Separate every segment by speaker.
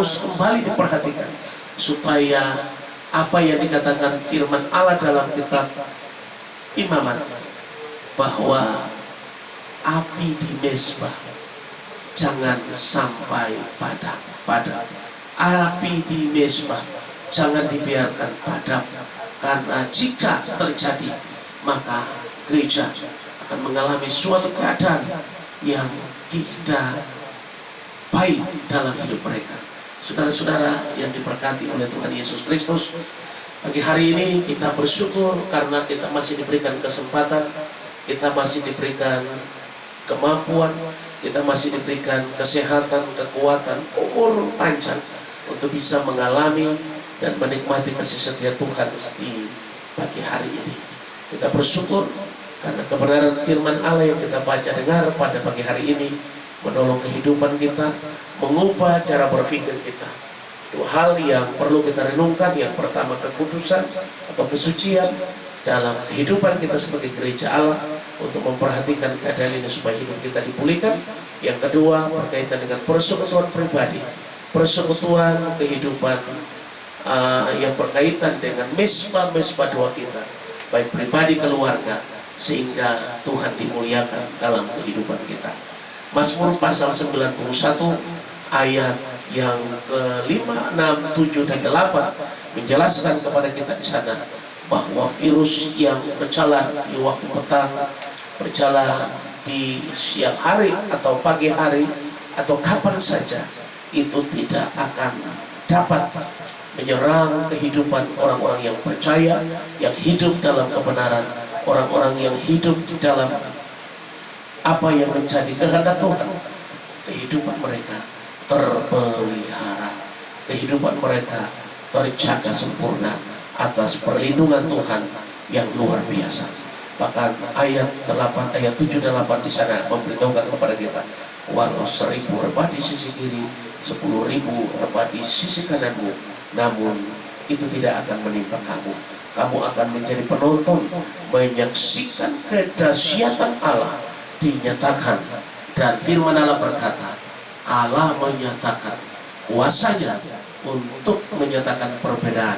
Speaker 1: harus kembali diperhatikan supaya apa yang dikatakan firman Allah dalam kitab Imamat, bahwa api di mezbah jangan sampai padam. Api di mezbah jangan dibiarkan padam, karena jika terjadi maka gereja akan mengalami suatu keadaan yang tidak baik dalam hidup mereka. Saudara-saudara yang diberkati oleh Tuhan Yesus Kristus, pagi hari ini kita bersyukur karena kita masih diberikan kesempatan, kita masih diberikan kemampuan, kita masih diberikan kesehatan, kekuatan, umur panjang untuk bisa mengalami dan menikmati kasih setia Tuhan di pagi hari ini. Kita bersyukur karena kebenaran firman Allah yang kita baca dengar pada pagi hari ini menolong kehidupan kita, mengubah cara berpikir kita. Dua hal yang perlu kita renungkan. Yang pertama, kekudusan atau kesucian dalam kehidupan kita sebagai gereja Allah, untuk memperhatikan keadaan ini supaya hidup kita dipulihkan. Yang kedua, berkaitan dengan persekutuan pribadi, persekutuan kehidupan yang berkaitan dengan mezbah doa kita, baik pribadi, keluarga, sehingga Tuhan dimuliakan dalam kehidupan kita. Mazmur pasal 91 ayat yang ke-5, 6, 7, dan 8 menjelaskan kepada kita di sana bahwa virus yang berjalan di waktu petang, berjalan di siang hari atau pagi hari atau kapan saja, itu tidak akan dapat menyerang kehidupan orang-orang yang percaya, yang hidup dalam kebenaran, orang-orang yang hidup di dalam apa yang menjadi kehendak Tuhan. Kehidupan mereka terpelihara, kehidupan mereka terjaga sempurna atas perlindungan Tuhan yang luar biasa. Bahkan ayat 7 dan 8 di sana memberitahukan kepada kita, walau 1000 rebah di sisi kiri, 10.000 rebah di sisi kananmu, namun itu tidak akan menimpa kamu. Kamu akan menjadi penonton, menyaksikan kedahsyatan Allah dinyatakan. Dan firman Allah berkata, Allah menyatakan kuasanya untuk menyatakan perbedaan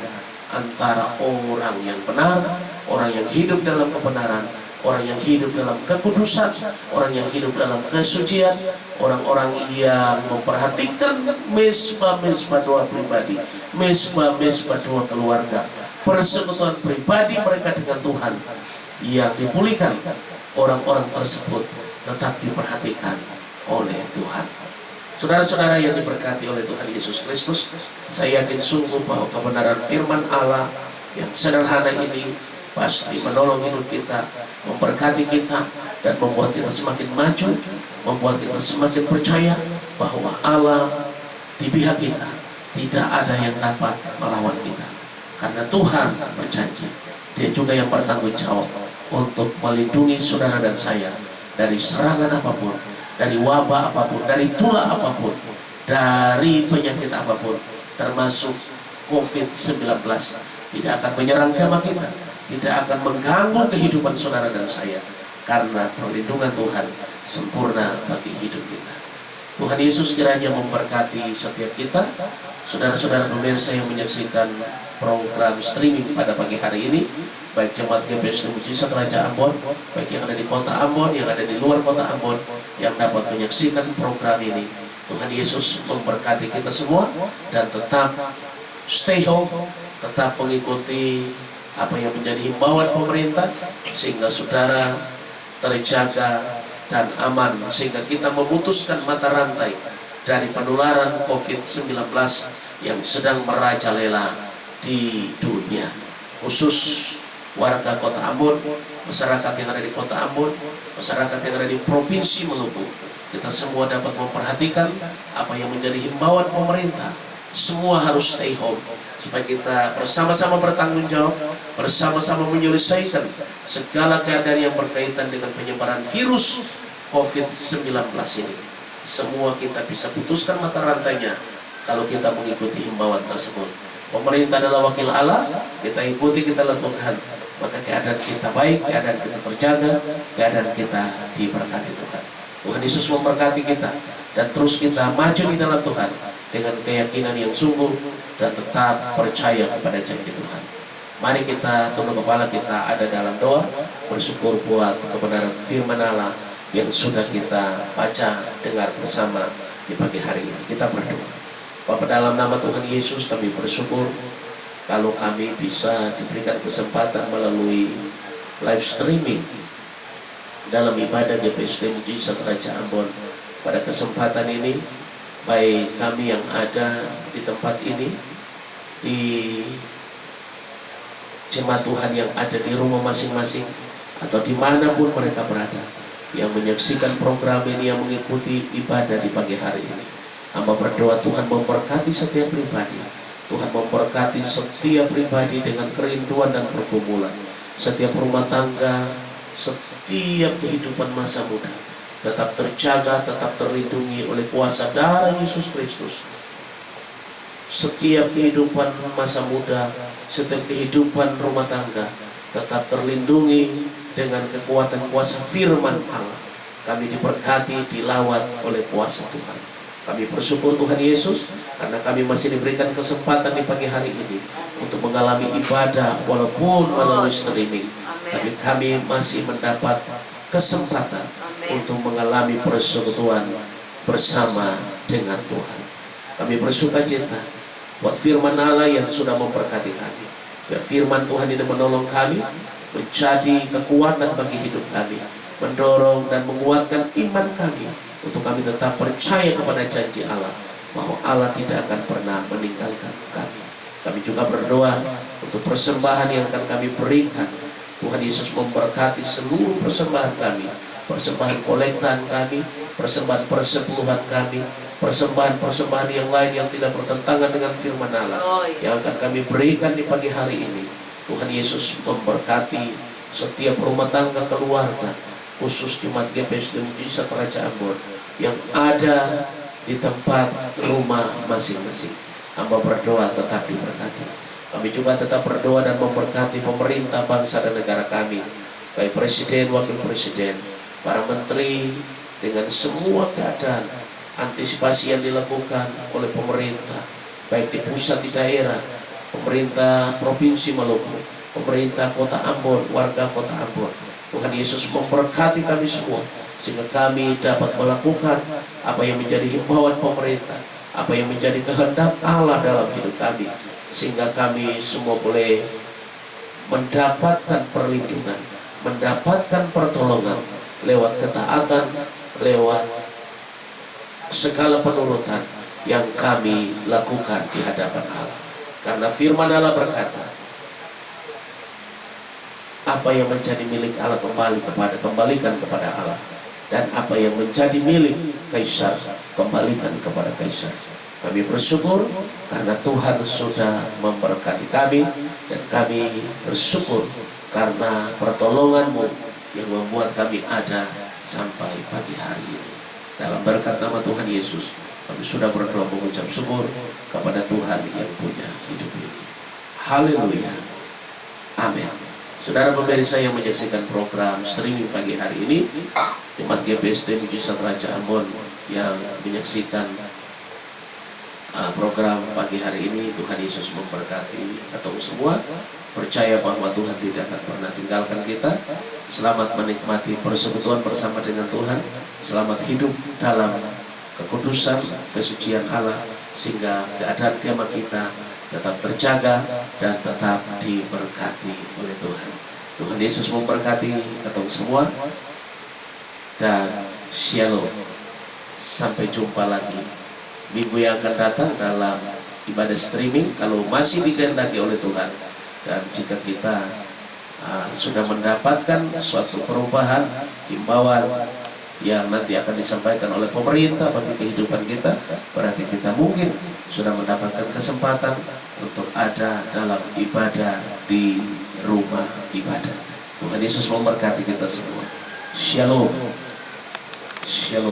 Speaker 1: antara orang yang benar, orang yang hidup dalam kebenaran, orang yang hidup dalam kekudusan, orang yang hidup dalam kesucian, orang-orang yang memperhatikan mezbah doa pribadi, mezbah doa keluarga, persekutuan pribadi mereka dengan Tuhan yang dipulihkan. Orang-orang tersebut tetap diperhatikan oleh Tuhan. Saudara-saudara yang diberkati oleh Tuhan Yesus Kristus, saya yakin sungguh bahwa kebenaran firman Allah yang sederhana ini pasti menolong hidup kita, memberkati kita, dan membuat kita semakin maju, membuat kita semakin percaya bahwa Allah di pihak kita. Tidak ada yang dapat melawan kita, karena Tuhan berjanji, Dia juga yang bertanggung jawab untuk melindungi saudara dan saya dari serangan apapun, dari wabah apapun, dari tulah apapun, dari penyakit apapun, termasuk COVID-19. Tidak akan menyerang kemah kita, tidak akan mengganggu kehidupan saudara dan saya, karena perlindungan Tuhan sempurna bagi hidup kita. Tuhan Yesus kiranya memberkati setiap kita. Saudara-saudara pemirsa yang menyaksikan program streaming pada pagi hari ini, baik Jemaat GBS Mujizat Raja Ambon, baik yang ada di kota Ambon, yang ada di luar kota Ambon, yang dapat menyaksikan program ini. Tuhan Yesus memberkati kita semua, dan tetap stay home, tetap mengikuti apa yang menjadi himbauan pemerintah, sehingga saudara terjaga dan aman, sehingga kita memutuskan mata rantai dari penularan COVID-19 yang sedang merajalela di dunia. Khusus warga kota Ambon, masyarakat yang ada di kota Ambon, masyarakat yang ada di Provinsi Maluku, kita semua dapat memperhatikan apa yang menjadi himbauan pemerintah. Semua harus stay home, supaya kita bersama-sama bertanggung jawab, bersama-sama menyelesaikan segala keadaan yang berkaitan dengan penyebaran virus COVID-19 ini. Semua kita bisa putuskan mata rantainya kalau kita mengikuti himbauan tersebut. Pemerintah adalah wakil Allah, kita ikuti, kita lakukan, maka keadaan kita baik, keadaan kita terjaga, keadaan kita diberkati Tuhan. Tuhan Yesus memberkati kita, dan terus kita maju di dalam Tuhan, dengan keyakinan yang sungguh dan tetap percaya kepada janji Tuhan. Mari kita tunduk kepala kita ada dalam doa, bersyukur buat kebenaran firman Allah yang sudah kita baca dengar bersama di pagi hari ini. Kita berdoa. Bapa, dalam nama Tuhan Yesus kami bersyukur kalau kami bisa diberikan kesempatan melalui live streaming dalam ibadah GPST Mujizat Raja Ambon. Pada kesempatan ini, baik kami yang ada di tempat ini, di jemaat Tuhan yang ada di rumah masing-masing, atau dimanapun mereka berada, yang menyaksikan program ini, yang mengikuti ibadah di pagi hari ini. Hamba berdoa Tuhan memberkati setiap pribadi. Tuhan memberkati setiap pribadi dengan kerinduan dan pergumulan. Setiap rumah tangga, setiap kehidupan masa muda tetap terjaga, tetap terlindungi oleh kuasa darah Yesus Kristus. Setiap kehidupan masa muda, setiap kehidupan rumah tangga tetap terlindungi dengan kekuatan kuasa firman Allah. Kami diberkati, dilawat oleh kuasa Tuhan. Kami bersyukur Tuhan Yesus karena kami masih diberikan kesempatan di pagi hari ini untuk mengalami ibadah walaupun melalui streaming. Tapi kami masih mendapat kesempatan untuk mengalami persekutuan bersama dengan Tuhan. Kami bersuka cita buat firman Allah yang sudah memberkati kami. Biar firman Tuhan ini menolong kami, menjadi kekuatan bagi hidup kami, mendorong dan menguatkan iman kami untuk kami tetap percaya kepada janji Allah bahwa Allah tidak akan pernah meninggalkan kami. Kami juga berdoa untuk persembahan yang akan kami berikan. Tuhan Yesus memberkati seluruh persembahan kami, persembahan kolektan kami, persembahan persepuluhan kami, persembahan-persembahan yang lain yang tidak bertentangan dengan firman Allah yang akan kami berikan di pagi hari ini. Tuhan Yesus memberkati setiap rumah tangga keluarga, khusus jemaat GPST Mujizat Raja Ambon yang ada di tempat rumah masing-masing. Hamba berdoa tetap diberkati. Kami juga tetap berdoa dan memberkati pemerintah bangsa dan negara kami, baik presiden, wakil presiden, para menteri, dengan semua keadaan antisipasi yang dilakukan oleh pemerintah, baik di pusat, di daerah, pemerintah Provinsi Maluku, pemerintah Kota Ambon, warga Kota Ambon. Tuhan Yesus memberkati kami semua, sehingga kami dapat melakukan apa yang menjadi himbauan pemerintah, apa yang menjadi kehendak Allah dalam hidup kami, sehingga kami semua boleh mendapatkan perlindungan, mendapatkan pertolongan lewat ketaatan, lewat segala penurutan yang kami lakukan di hadapan Allah. Karena firman Allah berkata, apa yang menjadi milik Allah kembalikan kepada Allah, dan apa yang menjadi milik kaisar kembalikan kepada kaisar. Kami bersyukur karena Tuhan sudah memberkati kami, dan kami bersyukur karena pertolongan-Mu yang membuat kami ada sampai pagi hari ini. Dalam berkat nama Tuhan Yesus, kami sudah berdoa mengucap syukur kepada Tuhan yang punya hidup ini. Haleluya. Amin. Saudara pemirsa yang menyaksikan program streaming pagi hari ini, jemaat GPST Mujizat Raja Ambon yang menyaksikan program pagi hari ini, Tuhan Yesus memberkati atau semua. Percaya bahwa Tuhan tidak akan pernah tinggalkan kita. Selamat menikmati persekutuan bersama dengan Tuhan. Selamat hidup dalam kekudusan, kesucian Allah, sehingga keadaan kemah kita tetap terjaga dan tetap diberkati oleh Tuhan. Tuhan Yesus memberkati atau semua, dan shalom. Sampai jumpa lagi minggu yang akan datang dalam ibadah streaming, kalau masih dikehendaki oleh Tuhan. Dan jika kita sudah mendapatkan suatu perubahan, himbauan yang nanti akan disampaikan oleh pemerintah bagi kehidupan kita, berarti kita mungkin sudah mendapatkan kesempatan untuk ada dalam ibadah di rumah ibadah. Tuhan Yesus memberkati kita semua. Shalom. Shalom.